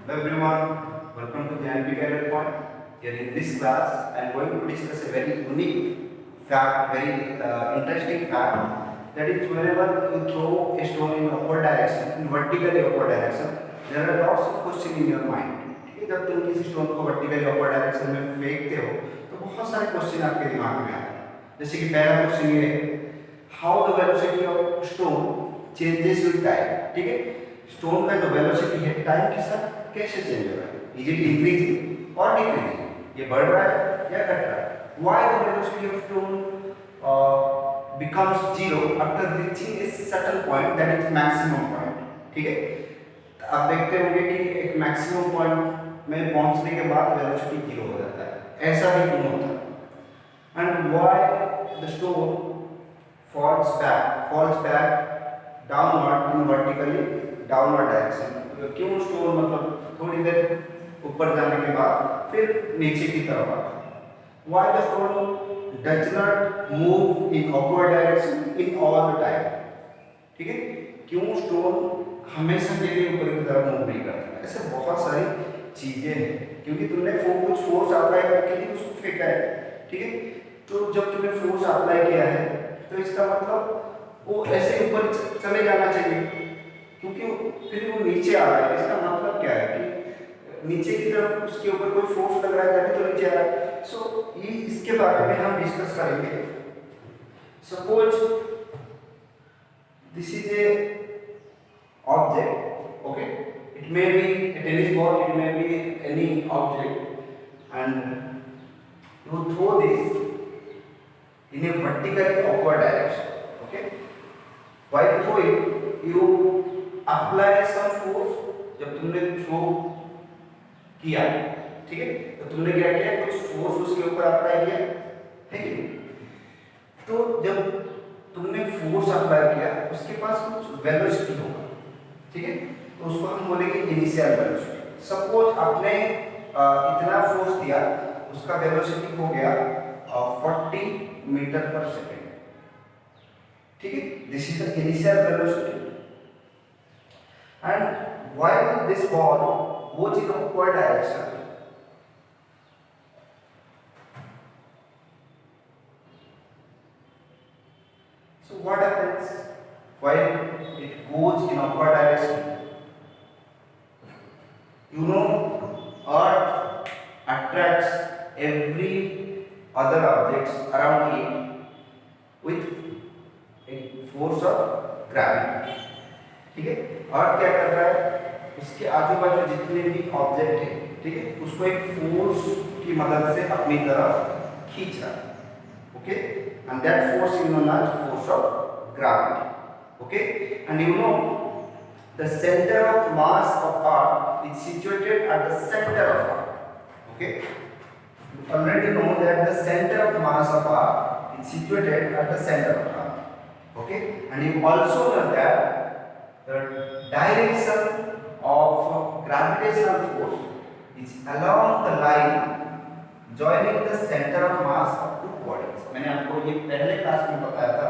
Hello everyone, welcome to the NP Career Point. Here in this class, I am going to discuss a very unique fact, very interesting fact. That is, whenever you throw a stone in upward direction, in vertically upward direction, there are lots of questions in your mind. ठीक है, जब तुम किसी stone को vertically upward direction में फेंकते हो तो बहुत सारे क्वेश्चन आपके दिमाग में आते हैं। जैसे कि पहला क्वेश्चन ये है, how the velocity of stone changes with time. ठीक है, स्टोन का जो वेलोसिटी है टाइम के साथ कैसे चेंज हो रहा है, इज इट इंक्रीजिंग और डिक्रीजिंग, ये बढ़ रहा है या घट रहा है। Why the velocity of stone becomes zero after reaching a certain point, that is maximum point। ठीक है, तो आप देखते होंगे कि एक मैक्सिमम पॉइंट में पहुंचने के बाद वेलोसिटी जीरो हो जाता है, ऐसा भी क्यों होता है। And why the stone falls back downward in vertically downward direction. क्यों स्टोन मतलब थोड़ी देर ऊपर जाने के बाद फिर नीचे की तरफ आता है। Why the stone does not move in upward direction in all the time। ठीक है, क्यों स्टोन हमेशा के लिए ऊपर की तरफ मूव नहीं करता। ऐसे बहुत सारी चीजें हैं, क्योंकि तुमने कुछ फोर्स अप्लाई करके ही उसको फेंका है। ठीक है, तो जब तुमने फोर्स अप्लाई किया है तो इसका मतलब वो ऐसे ऊपर चले जाना चाहिए, क्योंकि फिर वो नीचे आ रहा है। इसका मतलब क्या है कि नीचे की तरफ उसके ऊपर कोई फोर्स लग रहा है तभी तो नीचे आ रहा है। सो इसके बारे में हम डिस्कस करेंगे। Suppose this is a object, okay, it may be a tennis ball, it may be any object, and you throw this in a vertically upward direction, okay। While throwing you apply some force। जब तुमने throw किया, ठीक है, तो तुमने क्या किया, कुछ फोर्स उसके ऊपर अप्लाई किया है कि नहीं। तो जब तुमने फोर्स अप्लाई किया उसके पास कुछ वेलोसिटी होगा, ठीक है, तो उसको हम बोलेंगे इनिशियल वेलोसिटी। सपोज आपने इतना फोर्स दिया, उसका वेलोसिटी हो गया 40 मीटर पर सेकेंड। ठीक है, this is the initial velocity. And while this ball goes in upward direction, so what happens while it goes in upward direction? You know, earth attracts every other objects around it with a force of gravity। ठीक है, अर्थ क्या कर रहा है, उसके आजू बाजू जितने भी ऑब्जेक्ट है, ठीक है, उसको एक फोर्स की मदद से अपनी तरफ खींच रहा है, okay, and that force is known as force of gravity, okay. And you know the centre of mass of earth is situated at the centre of earth, okay. You already know that the center of mass of earth is situated at the center of earth, okay, and you also know that the direction of gravitational force is along the line joining the center of mass of two bodies। मैंने आपको ये पहले class में बताया था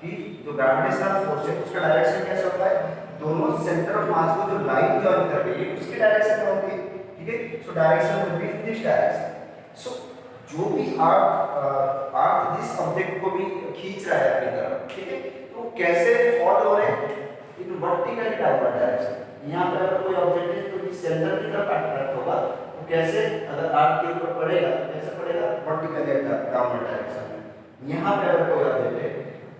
कि जो gravitational force है उसका डायरेक्शन कैसे होता है, दोनों सेंटर ऑफ मास को जो लाइन जॉइन कर रही है उसकी डायरेक्शन क्या होती है। ठीक है, so direction will be in this direction. So जो भी अर्थ जिस ऑब्जेक्ट को भी खींच रहा है अपनी तरफ, ठीक है, तो कैसे फॉल हो रहे हैं, इन वर्टिकली डाउनवर्ड डायरेक्शन। यहाँ पर अगर कोई ऑब्जेक्ट है तो इस सेंटर की तरफ अट्रैक्ट होगा, तो कैसे, अगर अर्थ के ऊपर पड़ेगा तो कैसे पड़ेगा, वर्टिकली डाउनवर्ड डायरेक्शन में। यहाँ पे अगर कोई ऑब्जेक्ट है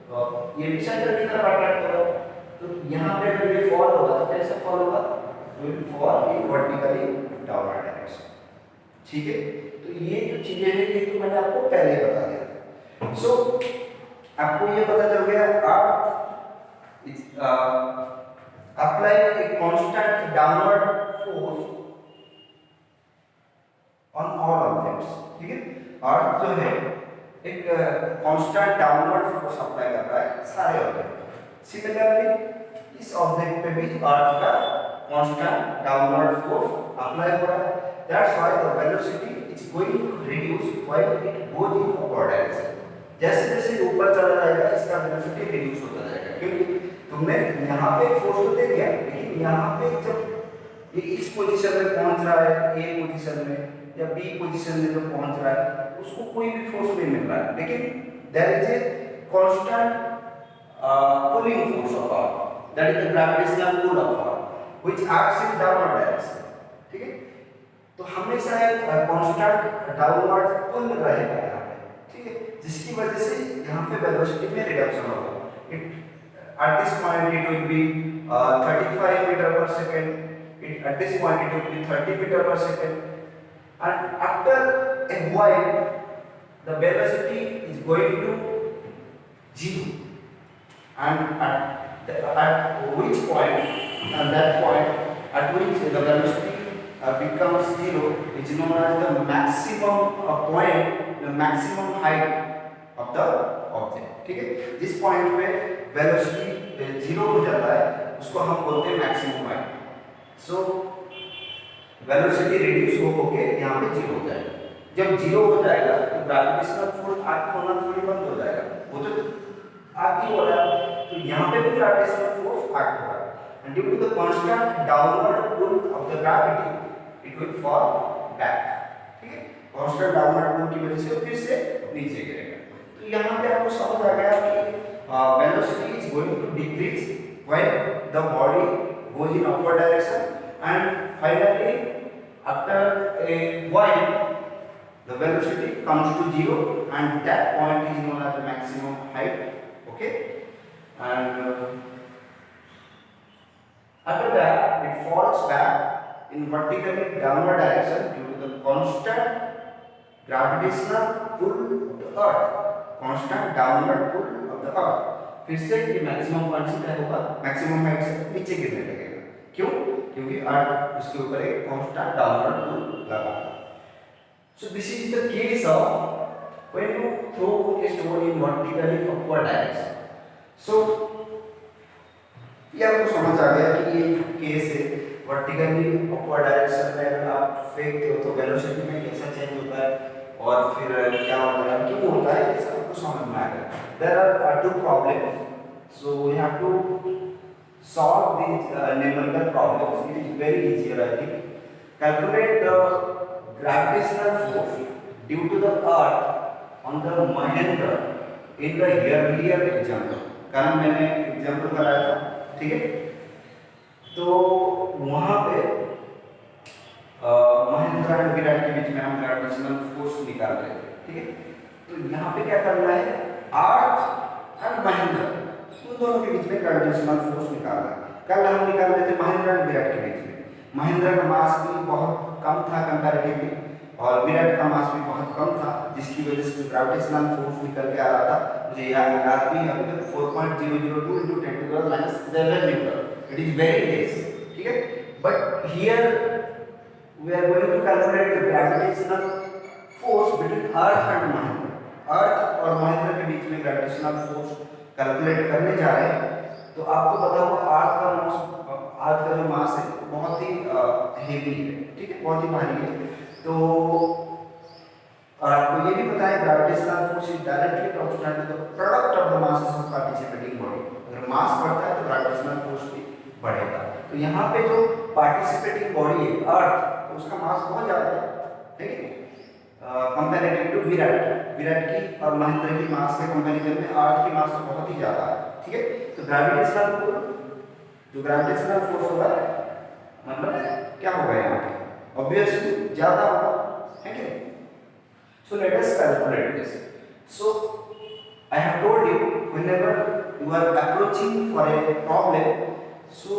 तो ये भी सेंटर की तरफ अट्रैक्ट होगा, तो यहाँ पे अगर ये फॉल होगा तो कैसे फॉल होगा, will fall in vertically downward direction. ठीक है, तो ये जो चीजें हैं ये तो मैंने आपको पहले बता दिया था। सो आपको ये पता चल गया, earth is apply a constant downward force on all objects। ठीक है, अर्थ जो है एक कांस्टेंट डाउनवर्ड फोर्स अप्लाई कर रहा है सारे ऑब्जेक्ट। सिमिलरली इस ऑब्जेक्ट पे भी अर्थ का कांस्टेंट डाउनवर्ड फोर्स अप्लाई हो रहा है। That's why the velocity is going to reduce while it goes in upward direction. जैसे जैसे ऊपर चला जाएगा इसका वेलोसिटी रिड्यूस होता जाएगा, क्योंकि तुमने यहाँ पे फोर्स तो दे दिया, लेकिन यहाँ पे जब ये इस पोजीशन में पहुंच रहा है, ए पोजीशन में या बी पोजीशन में जो पहुंच रहा है उसको कोई भी फोर्स नहीं मिल रहा है, लेकिन there is a constant pulling force of earth, that is the gravitational pull of earth which acts in downward direction. ठीक है, तो हमेशा एक कांस्टेंट डाउनवर्ड पुल रहेगा यहाँ पे, ठीक है, जिसकी वजह से यहाँ पे वेलोसिटी में रिडक्शन होगा. It at this point it will be 35 meter per second. At this point it will be 30 meter per second, and after a while the velocity is going to 0, and at which point, at that point at which the velocity becomes 0 is known as the maximum point, the maximum height of the object. ठीक है, जिस point पे velocity 0 हो जाता है उसको हम बोलते हैं maximum height. So velocity reduce होके यहाँ पे 0 हो जाएगा. जब 0 हो जाएगा तो ग्रेविटेशनल फोर्स एक्ट होना थोड़ी बंद हो जाएगा, वो तो एक्ट ही हो रहा है, तो यहाँ पे भी ग्रेविटेशनल फोर्स एक्ट हो रहा है, and due to the constant downward pull of the gravity it will fall back. ठीक है, कांस्टेंट डाउनवर्ड पुल की वजह से फिर से नीचे गिरेगा. तो यहाँ पे आपको समझ आ गया कि velocity is going to decrease when the body goes in upward direction, and finally after a while the velocity comes to 0, and that point is known as the maximum height. Okay, and after that it falls back in vertically downward direction due to the constant gravitational pull of the earth, constant downward pull of the earth. फिर से ये maximum point से क्या होगा, maximum height से नीचे गिरने लगेगा. क्यों? क्योंकि अर्थ उसके ऊपर एक कांस्टेंट डाउनवर्ड पुल लगा है. So this is the case of when you throw a stone in vertically upward direction. सो ये आपको समझ आ गया कि ये केस है वर्टिकली अपवर्ड डायरेक्शन में अगर आप फेंकते हो तो वेलोसिटी में कैसा चेंज होता है और फिर क्या होता है, क्यों होता है, ये सब आपको समझ में आ गया. There are two problems, so we have to solve these numerical problems. It is very easier, I think. Calculate the gravitational force due to the earth on the Mahendra in the earlier example. कारण मैंने example कराया था, ठीक है, तो वहाँ पे Mahendra and Virat के बीच में हम ग्रेविटेशनल फोर्स निकाल रहे थे. ठीक है, तो यहाँ पे क्या करना है, अर्थ एंड महेंद्र उन दोनों के बीच में ग्रेविटेशनल फोर्स निकालना है. कल हम निकाल रहे थे महेंद्र एंड विराट के बीच में. महेंद्र का मास भी बहुत कम था कंपैरेटिवली, और विराट का मास भी बहुत कम था, जिसकी वजह से ग्रेविटेशनल फोर्स निकल के आ रहा था. मुझे याद भी अभी तक 4.002 × 10⁻⁷ newton. It is very less. ठीक है, but here we are going to calculate the gravitational force between earth and Mahendra. Earth और महेंद्र के बीच में ग्रेविटेशनल फोर्स कैलकुलेट करने जा रहे हैं. तो आपको पता होगा अर्थ का जो मास है बहुत ही हेवी है. ठीक है, बहुत ही भारी है. तो और आपको ये भी पता है gravitational force is directly proportional to the product of the masses of participating body. अगर मास बढ़ता है तो ग्रेविटेशनल फोर्स भी बढ़ेगा. तो यहाँ पे जो पार्टिसिपेटिंग बॉडी है अर्थ, तो उसका मास बहुत ज्यादा है. ठीक है, कंपैरेटिव टू विराट की और महेंद्र की मास के कंपैरिजन में अर्थ की मास तो बहुत ही ज्यादा है. ठीक है, तो ग्रेविटेशनल फोर्स होगा मतलब क्या होगा यहाँ पे, ऑब्वियसली ज्यादा होगा, है कि नहीं. So let us calculate this. So I have told you whenever you are approaching for a problem, so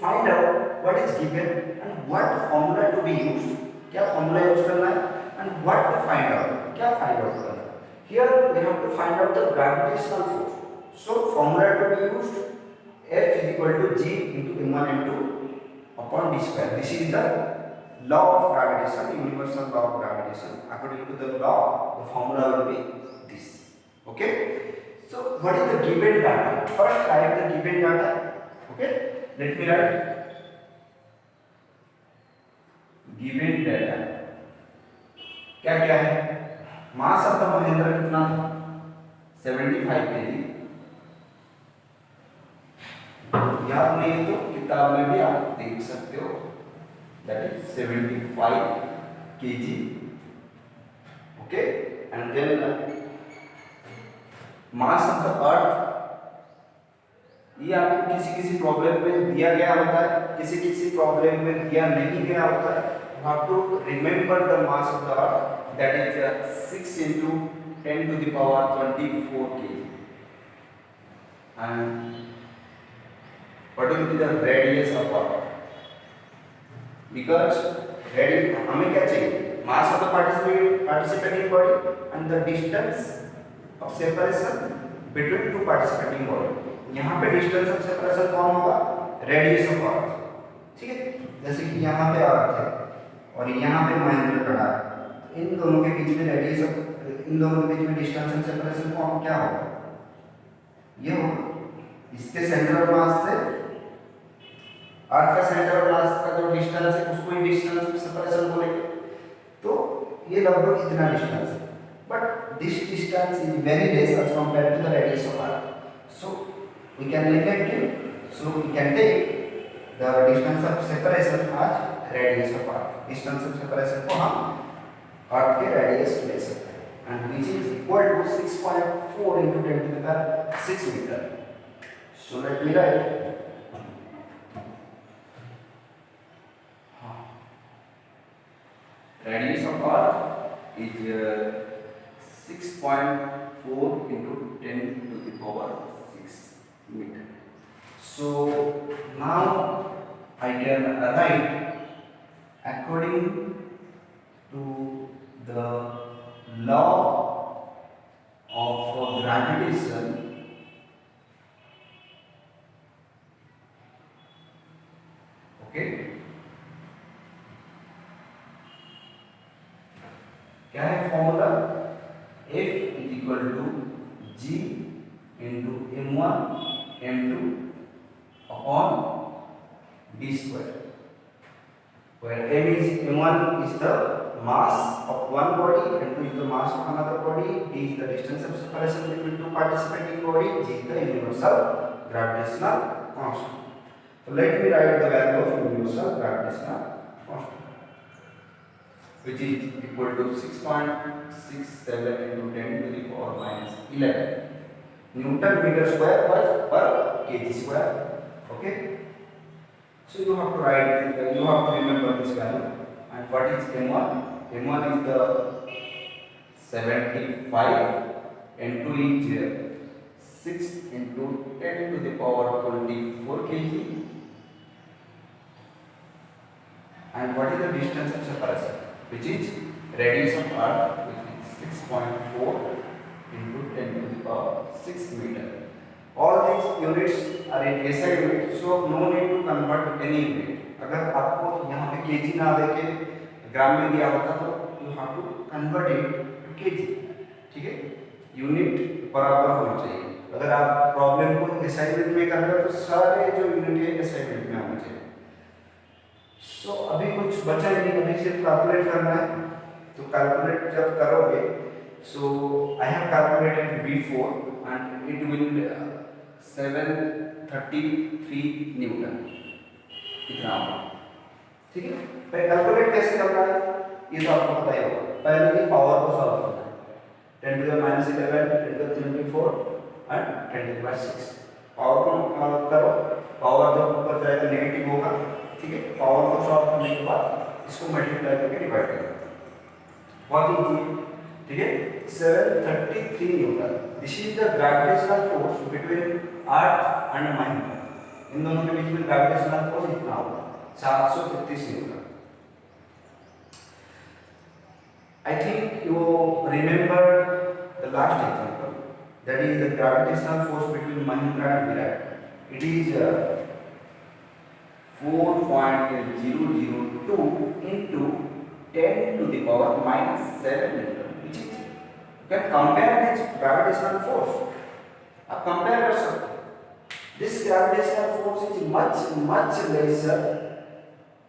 find out what is given and what formula to be used. क्या फॉर्मूला यूज करना है and what to find out, क्या find out करना. Here we have to find out the gravitational force. So formula to be used, F is equal to G into m1 m2 upon d square. This is the law of gravitation, universal law of gravitation. According to the law, the formula will be this. Okay. So what is the given data? First write the given data. Okay. Let me write given data. क्या क्या है, mass of the Mahendra कितना था, 75 kg. याद नहीं तो किताब में भी आप देख सकते हो. that is 75 kg. Okay, and then mass of the earth, ये आपको किसी किसी प्रॉब्लम में दिया गया होता है, किसी किसी प्रॉब्लम में दिया नहीं गया होता है. You have to remember the mass of the earth, that is 6 into 10 to the power 24 kg. And what will be the radius of earth? Because हमें क्या चाहिए? Mass of the participating body and the distance of separation between two participating body. यहाँ पे distance of separation कौन होगा? Radius of अर्थ. ठीक है, जैसे कि यहाँ पे अर्थ है और यहाँ पे महेंद्र खड़ा है, इन दोनों के बीच में रेडियस ऑफ, इन दोनों के बीच में डिस्टेंस ऑफ सेपरेशन कौन क्या होगा? ये होगा इसके सेंटर ऑफ मास से अर्थ का सेंटर ऑफ मास का जो डिस्टेंस है उसको ही डिस्टेंस ऑफ सेपरेशन बोलेंगे. तो ये लगभग इतना डिस्टेंस है, but this distance is very less as compared to the radius of earth. So we can neglect it, so we can take the distance of separation as radius of earth. Distance of separation को हम अर्थ के radius ले सकते हैं, and which is equal to 6.4 into 10 to the power 6 meter. So let me write radius of earth is 6.4 into 10 to the power 6 meter. So now I can write according to the law of gravitation, okay, क्या है formula? F is equal to G into m1 m2 upon d square, where m1 is the mass of one body, m2 is the mass of another body, d is the distance of separation between two participating body, g is the universal gravitational constant. So let me write the value of universal gravitational constant, which is equal to 6.67 into 10 to the power minus 11 Newton meter square per kg square. Okay, so you have to write, you have to remember this value. And what is m1? m1 is the 75, m2 is 6 into 10 to the power 24 kg, and what is the distance of separation, which is radius of earth, which is 6.4 into 10 to the power 6 meter. All these units are in SI unit, so no need to convert any unit. अगर आपको यहाँ पे kg ना देके ग्राम में दिया होता तो you have to convert it to kg. ठीक है, यूनिट बराबर होना चाहिए. अगर आप प्रॉब्लम को SI यूनिट में कर रहे हो तो सारे जो यूनिट है SI यूनिट में होना चाहिए. सो अभी कुछ बचा ही नहीं, अभी सिर्फ कैलकुलेट करना है. तो कैलकुलेट जब करोगे, so I have calculated before and it will 733 Newton इतना होगा. ठीक है, पहले कैलकुलेट कैसे करना है ये तो आपको पता ही होगा. पहले ये पावर को सॉल्व करना है. 10 to the minus 11, 10 to the 24 and 10 to the 6. Power को करो, पावर जब ऊपर जाएगा नेगेटिव होगा. ठीक है, पावर को सॉल्व करने के बाद इसको मल्टीप्लाई करके डिवाइड करो. बहुत इजी. ठीक है, 733 newton. This is the gravitational force between earth and Mahendra. इन दोनों के बीच में ग्रेविटेशनल फोर्स इतना होगा 733 newton. I think you remember the last example, that is the gravitational force between Mahindra and Virat. It is 4.002 into 10 to the power minus 7 Newton. Which is, you can compare this gravitational force. अब compare कर सकते हो. This gravitational force is much lesser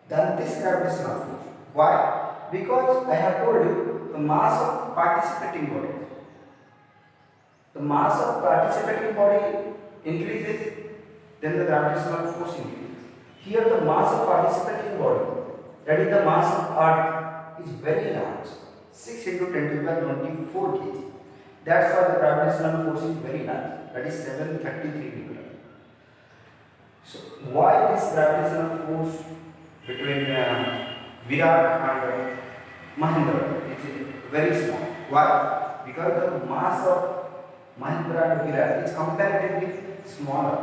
than this gravitational force. Why? Because I have told you the mass of participating body. The mass of participating body increases, then the gravitational force increases. Here the mass of participating body that is the mass of Earth is very large, 6 into 10 to the power 24 kg. That's why the gravitational force is very large, that is 733 Newton. So why this gravitational force between Virat and Mahendra is very small? Why? Because the mass of Mahendra and Virat is comparatively smaller.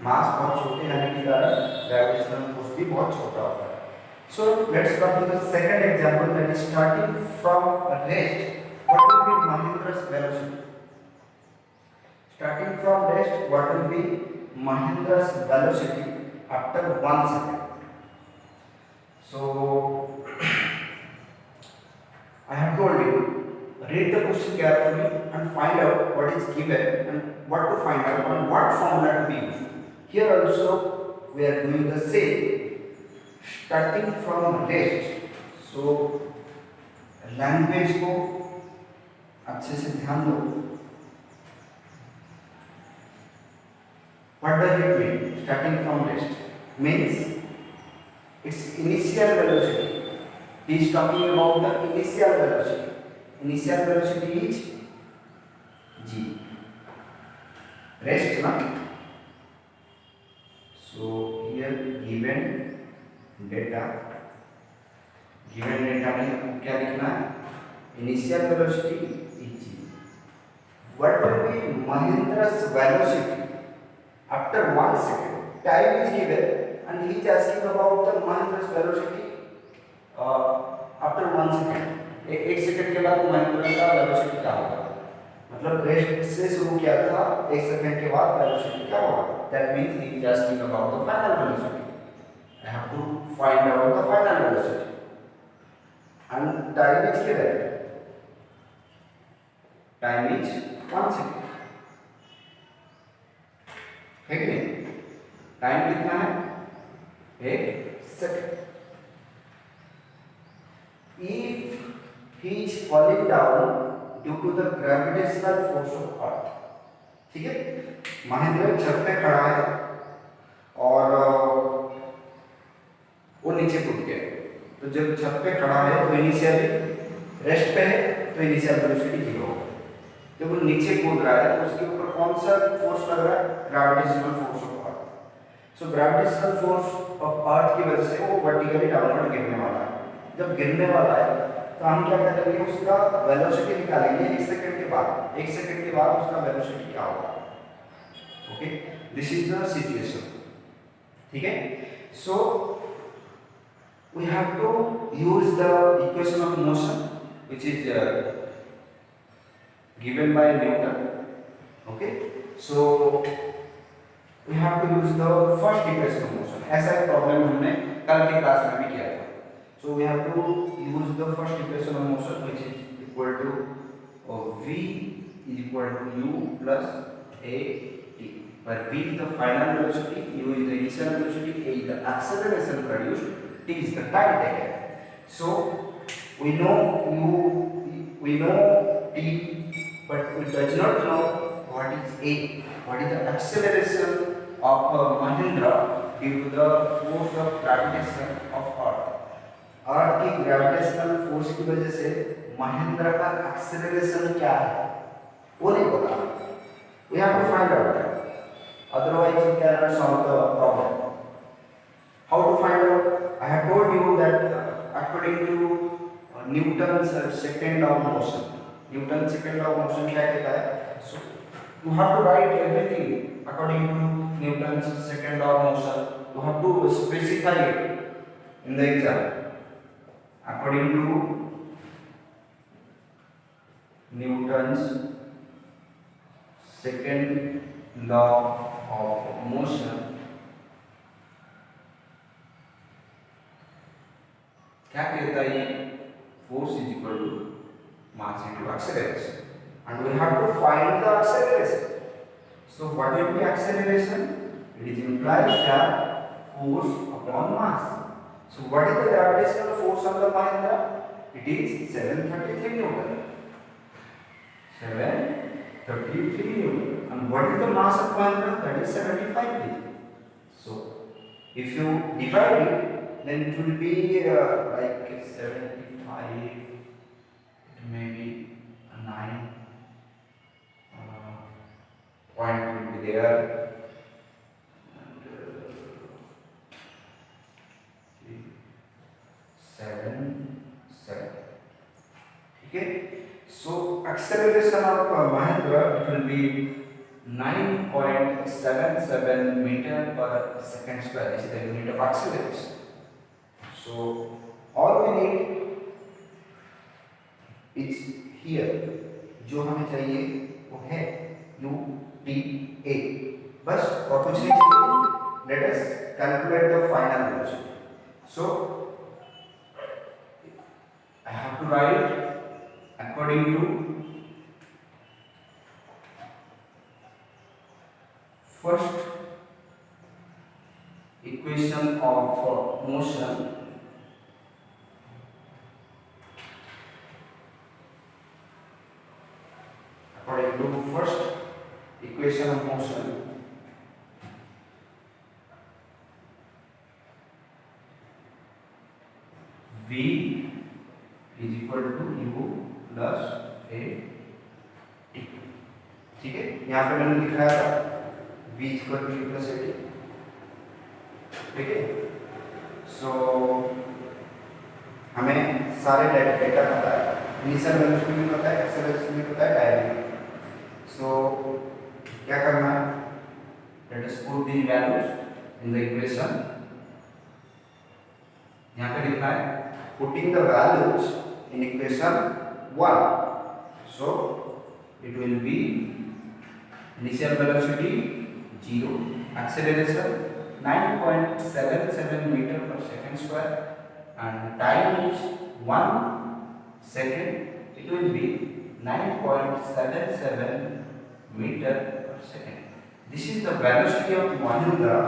मास बहुत छोटे होने के कारण gravitational force भी बहुत छोटा होता है. So let's come to the second example, that is starting from rest. What will be Mahendra's velocity? Starting from rest, what will be Mahendra's velocity after 1 second? So I have told you, read the question carefully and find out what is given and what to find out and what formula to be used. Here also we are doing the same, starting from rest. So language को अच्छे से ध्यान दो. What does it mean? Starting from rest means its initial velocity. He is talking about the initial velocity. Initial velocity is g. Rest, na? So here given data में हमको क्या लिखना है? Initial velocity is g. What will be Mahendra's velocity after 1 second? Time is given and he is asking about the Mahendra's velocity after 1 second. एक second के बाद महेंद्र का velocity क्या होगा? मतलब रेस्ट से शुरू किया था, एक सेकंड के बाद वेलोसिटी क्या होगा? That means he is asking about the final velocity. I have to find out the final velocity. And time is given. Time is 1 second. है कि नहीं? टाइम कितना है? 1 second. If he is falling down due to the gravitational force of Earth, ठीक है? महेंद्र छत पे खड़ा है और वो नीचे कूद गया. तो जब छत पे खड़ा है तो इनिशियली रेस्ट पे है तो इनिशियल वेलोसिटी 0 होगा. जब वो नीचे कूद रहा है तो उसके ऊपर कौन सा फोर्स लग रहा है? Gravitational force of earth. So gravitational force of earth की वजह से वो वर्टिकली डाउनवर्ड गिरने वाला है. जब गिरने वाला है तो हम क्या करेंगे? उसका वेलोसिटी निकालेंगे 1 सेकंड के बाद. 1 सेकंड के बाद उसका वेलोसिटी क्या होगा? Okay, this is the situation. ठीक है. सो we have to use the equation of motion which is given by Newton. Okay, so we have to use the first equation of motion. ऐसा एक problem हमने कल के class में भी किया था. So we have to use the first equation of motion which is equal to v is equal to u plus a t, where v is the final velocity, u is the initial velocity, a is the acceleration produced, t is the time taken. So we know we know t, but we does not know what is a, what is the acceleration of Mahendra due to the force of gravitation of Earth. अर्थ की gravitational force की वजह से महेंद्र का acceleration क्या है वो नहीं पता. We have to find out that. Otherwise we cannot solve the problem. How to find out? I have told you that according to Newton's second law of motion. Newton's second law of motion क्या कहता है? So you have to write everything according to Newton's second law of motion. You have to specify it in the exam. According to Newton's second law of motion, क्या कहता है? Force is equal to mass into acceleration, and we have to find the acceleration. So what will be acceleration? It is implies that force upon mass. So what is the gravitational force on the Mahendra? It is 733 Newton. 733 Newton. And what is the mass of Mahendra? That is 75 kg. So if you divide it, then it will be like 75, maybe 9 point will be there, and 7 7. Okay, so acceleration of Mahindra, it will be 9.77 meter per second square. This is the unit of acceleration. So all we need is here, जो हमें चाहिए वो है UTA, बस और कुछ नहीं चाहिए. Let us calculate the final velocity. So I have to write according to first equation of motion, according to first equation of motion, V is equal to U plus A T. ठीक है, यहाँ पे मैंने लिखा है V is equal to U plus A T. ठीक है, सो हमें सारे डेटा पता है, इनिशियल वेलोसिटी भी पता है, एक्सेलरेशन भी पता है, टाइम. सो क्या करना है, let us put the values in the equation. यहाँ पे लिखना है putting the values in equation 1. So it will be initial velocity 0, acceleration 9.77 meter per second square, and time is 1 second. It will be 9.77 meter per second. This is the velocity of Mahindra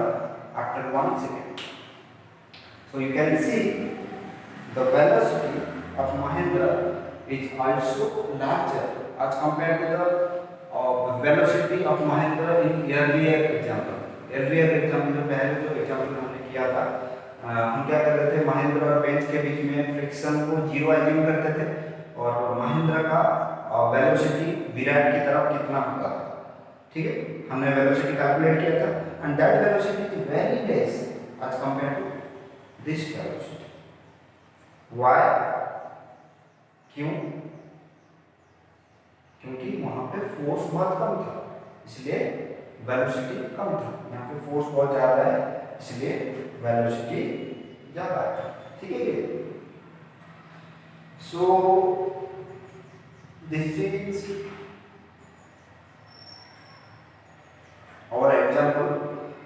after 1 second. So you can see the velocity of Mahindra is also larger as compared to the velocity of Mahindra in earlier example. Earlier example जो पहले जो example हमने किया था, हम क्या कर रहे थे, महिंद्रा और बेंच के बीच में फ्रिक्शन को जीरो एज्यूम करते थे और महिंद्रा का वेलोसिटी विराट की तरफ कितना होता था. ठीक है, हमने वेलोसिटी कैलकुलेट किया था, and that velocity is very less as compare to this velocity. Why? क्यों? क्योंकि वहां पे फोर्स बहुत कम था, इसलिए वेलोसिटी कम था. यहाँ पे फोर्स बहुत ज्यादा है, इसलिए वेलोसिटी ज्यादा है. ठीक है, so this is our example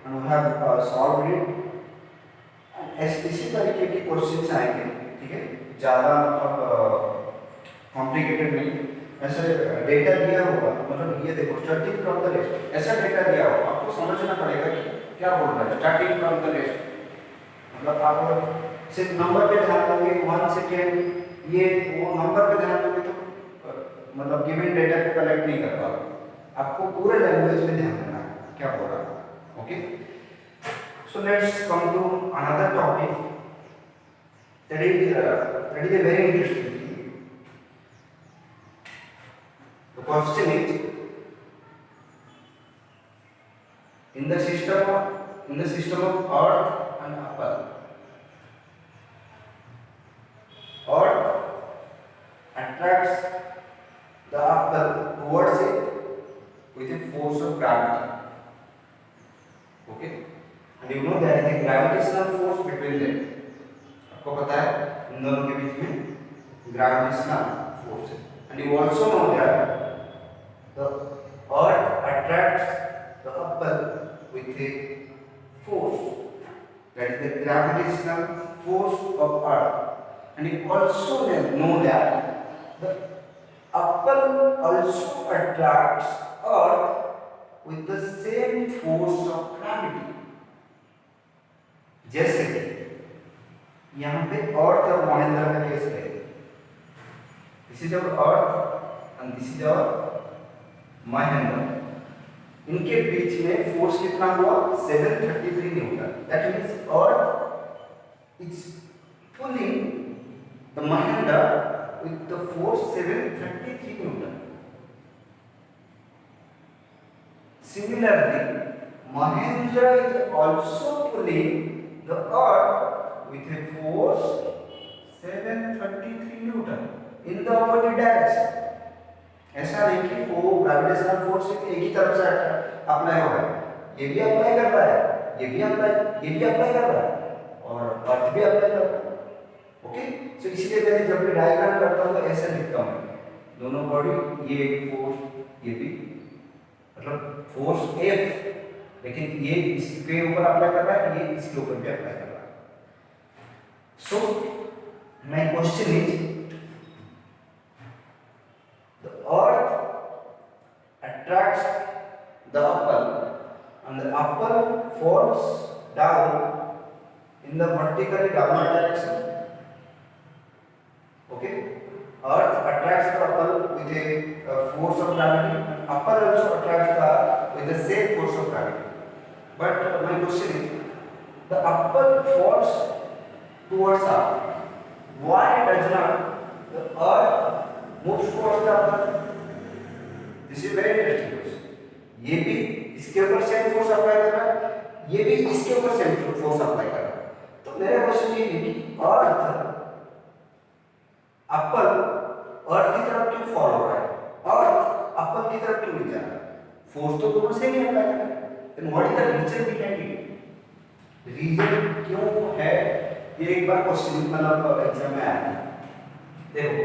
and we have solved it. इसी तरीके के क्वेश्चंस आएंगे. ठीक है, ज़्यादा मतलब कॉम्प्लिकेटेड नहीं. ऐसे डेटा दिया होगा, मतलब ये देखो स्टार्टिंग फ्रॉम द रेस्ट, ऐसा डेटा दिया होगा, आपको समझना पड़ेगा कि क्या बोल रहा है स्टार्टिंग फ्रॉम द रेस्ट. मतलब आप सिर्फ नंबर पे ध्यान दोगे 1 सेकेंड, ये वो नंबर पे ध्यान दोगे तो मतलब गिवन डेटा को कलेक्ट नहीं कर पाओगे. आपको पूरे लैंग्वेज में ध्यान देना है क्या बोल रहा है. Okay, so let's come to another topic that is a very interesting thing. The question is, in the system of earth and apple, earth attracts the apple towards it with a force of gravity. Okay, and you know there is a gravitational force between them. आपको पता है इन दोनों के बीच में gravitational force है. And you also know that the earth attracts the apple with a force, that is the gravitational force of earth. And you also know that the apple also attracts earth with the same force of gravity. जैसे यहाँ पे अर्थ और महिंद्रा का case है. This is our earth and this is our Mahindra. इनके बीच में force कितना हुआ 733 newton. That means earth is pulling the Mahindra with the force 733 Newton. Similarly, Mahindra is also pulling the earth with a force 733 Newton in the opposite direction. ऐसा नहीं कि वो gravitational force एक ही तरफ से अप्लाई हो रहा है, ये भी अप्लाई कर रहा है, ये भी अप्लाई कर रहा है और अर्थ भी अप्लाई कर रहा है. ओके, सो इसलिए मैंने जब भी डायग्राम करता हूँ तो ऐसे लिखता हूँ, दोनों बॉडी ये फोर्स ये भी मतलब फोर्स F, लेकिन ये इसके ऊपर अप्लाई कर रहा है, ये इसके ऊपर भी अप्लाई कर रहा है. So my question is the earth attracts the apple and the apple falls down in the vertically downward direction. Okay, earth attracts the apple with a force of gravity, and apple also attracts the with the same force of gravity. But my question is, the apple falls towards up, why does not the earth moves towards the apple? This is very interesting question. ये भी इसके ऊपर same force apply कर रहा है, ये भी इसके ऊपर सेम फोर्स अप्लाई कर रहा है. तो मेरा क्वेश्चन ये है कि अर्थ एप्पल अर्थ की तरफ क्यों फॉल हो रहा है, अर्थ एप्पल की तरफ क्यों नहीं जा रहा है? फोर्स तो दोनों सेम ही अप्लाई कर रहा है. Then what is the reason behind it? Reason क्यों है, ये एक बार क्वेश्चन मतलब एग्जाम में आया था. देखो,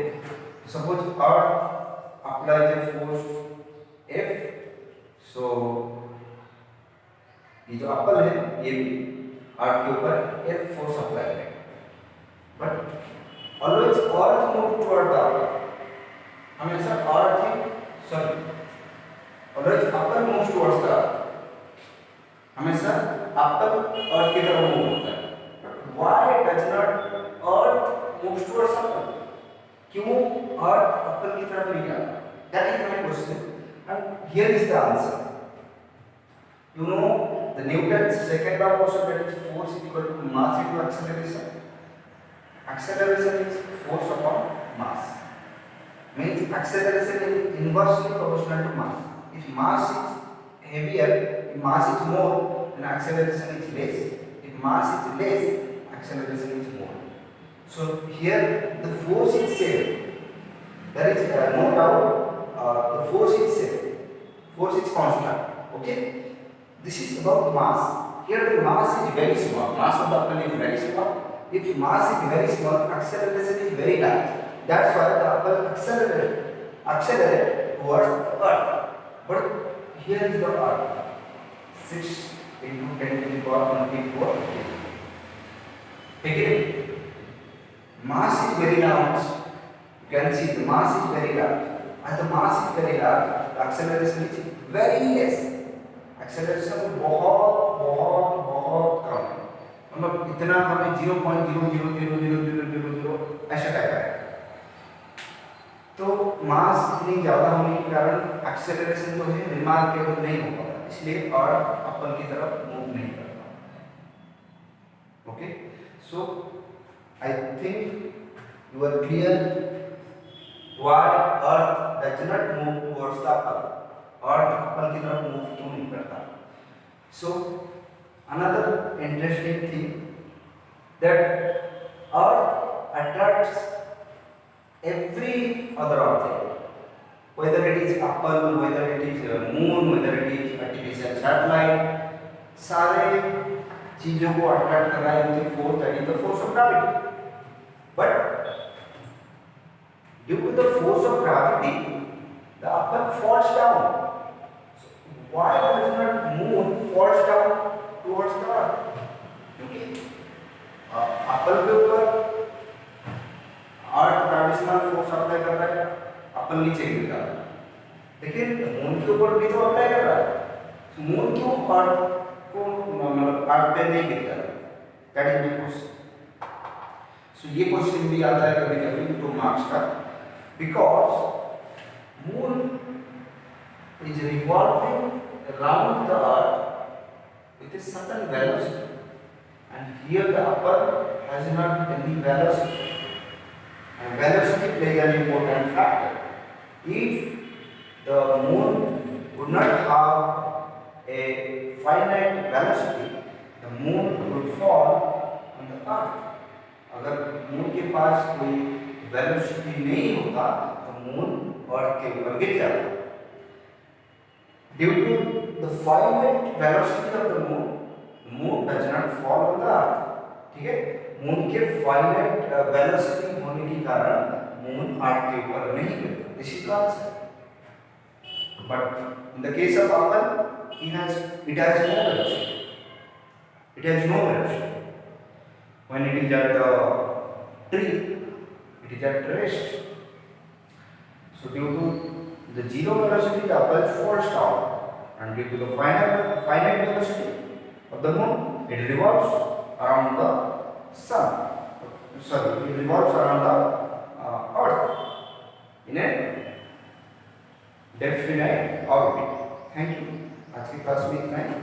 suppose earth applies a force F, so ये जो एप्पल है ये भी अर्थ के ऊपर F फोर्स अप्लाई करेगा, but always earth move toward the apple, हमेशा अर्थ ही always apple moves towards the earth, हमेशा एप्पल अर्थ की तरफ मूव होता है. But why does not earth moves towards apple? क्यों अर्थ एप्पल की तरफ नहीं जाता? That is my question, and here is the answer. You know the Newton's second law also, that is force equal to mass into acceleration. Acceleration is force upon mass. Means acceleration is inversely proportional to mass. If mass is heavier, if mass is more, then acceleration is less. If mass is less, acceleration is more. So here the force is same. There is no doubt. The force is same. Force is constant. Okay. This is about mass. Here the mass is very small. Mass of the apple is very small. If mass is very small, acceleration is very large. That's why the apple accelerate towards the earth. But here is the earth. 6 into 10 to the power 24. Again, mass is very large. You can see the mass is very large. As the mass is very large, the acceleration is very less. Acceleration बहुत बहुत बहुत कम है, मतलब इतना हमें 0.000000 ऐसा type है. तो मास इतनी ज़्यादा होने के कारण एक्सेलरेशन जो है रिमार्केबल नहीं हो पाता, इसलिए अर्थ एप्पल की तरफ मूव नहीं करता. Okay, so I think you are clear why earth does not move towards the apple. Earth apple की तरफ मूव क्यों नहीं करता? So another interesting thing, that earth attracts every other object, whether it is apple, whether it is moon, whether it is artificial satellite, सारे चीजों को attract कर रहा है with force, that is the force of gravity. But due to the force of gravity, the apple falls down. So why does not moon falls down towards the earth? क्योंकि Apple के ऊपर अर्थ gravitational force apply कर रहा है, Apple नीचे गिर रहा है, लेकिन मून के ऊपर भी तो अप्लाई कर रहा है. तो मून क्यों अर्थ को मतलब अर्थ पे नहीं गिर रहा है? That is my question. सो ये क्वेश्चन भी आता है कभी कभी 2 मार्क्स का, because moon is revolving around the earth with a certain velocity. and here the upper has not any velocity, and velocity plays an important factor. If the moon would not have a finite velocity, the moon would fall on the earth. अगर moon के पास कोई velocity नहीं होता तो moon earth के ऊपर गिर जाता. Due to the finite velocity of the moon does not fall on the earth. ठीक है, मून के finite velocity होने के कारण मून अर्थ के ऊपर नहीं गिरता. This is the answer. But in the case of apple, it has no velocity. It has no velocity. When it is at the tree, it is at rest. So due to the zero velocity, the apple falls down, and due to the finite velocity of the moon, it revolves around the sun. Sorry, it revolves around the earth in a definite orbit. Thank you. आज की class में इतना ही.